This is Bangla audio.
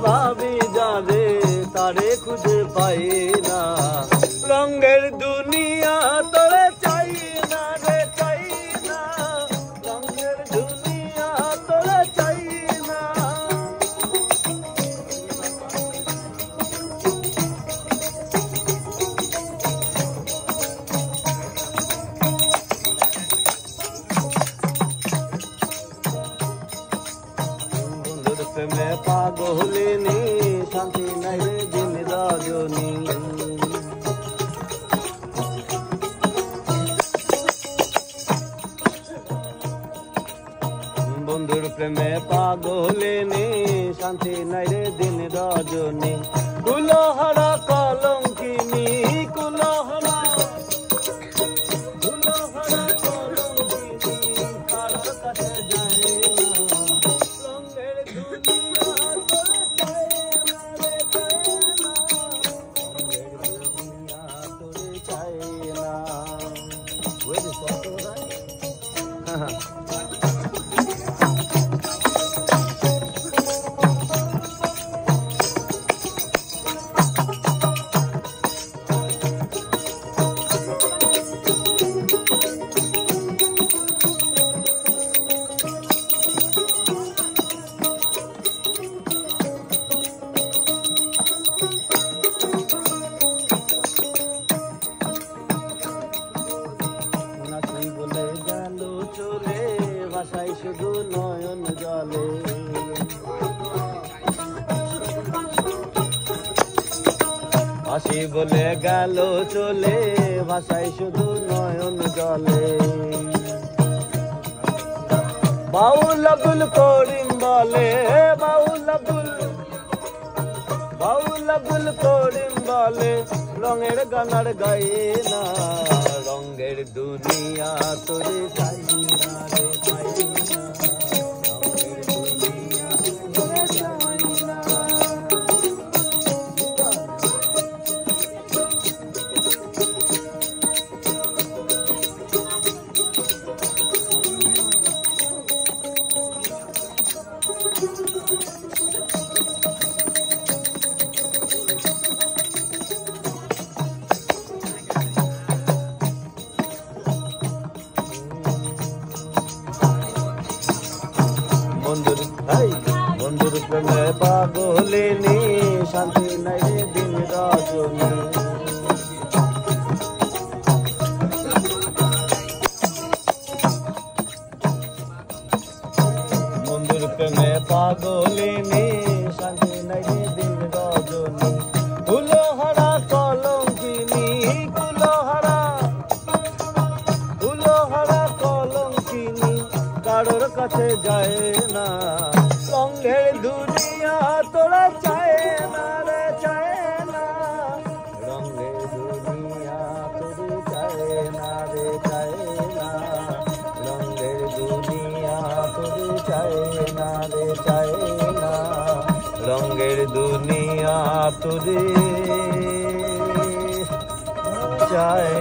ভাবি যারে তারে খুঁজে পাই না। রঙের দুনিয়া তোরে চাই না রে চাই না, রঙের দুনিয়া তোরে চাই না। প্রেমে পাগলিনী শান্তি নাই রে দিন রজনী। বন্ধুর প্রেমে পাগলিনী শান্তি নাই রে দিন রজনী। কুলহারা কলঙ্কিনী কুলহারা কুলহারা কলঙ্কিনী কারোর কাছে যায় না। রঙের দুনিয়া তোরে চায় না রে চায় না, রঙের দুনিয়া তোরে চায় না। বলে গেল চলে ভাষায় শুধু নয়ন জলে। হাসি বলে গেল চলে ভাষায় শুধু নয়ন জলে। বাউল আব্দুল করিম বলে বাউল আব্দুল করিম বলে রঙের গানার গায়ে না। রঙের দুনিয়া তোরে চাই না রে চাই না, রঙের দুনিয়া তোরে চাই না। বন্ধুর প্রেমে পাগলিনী শান্তি নাই রে দিন রজনী। বন্ধুর প্রেমে পাগলিনী শান্তি নাই রে দিন রজনী। কুলহারা কলঙ্কিনী কুলহারা কলঙ্কিনী কারোর কাছে যায় না। রঙের দুনিয়া তোরা চায় না রে চায় না, রঙের দুনিয়া তোরে চায় না রে চায় না, রঙের দুনিয়া তোরে চায় না রে চায় না, রঙের দুনিয়া তোরে চায়।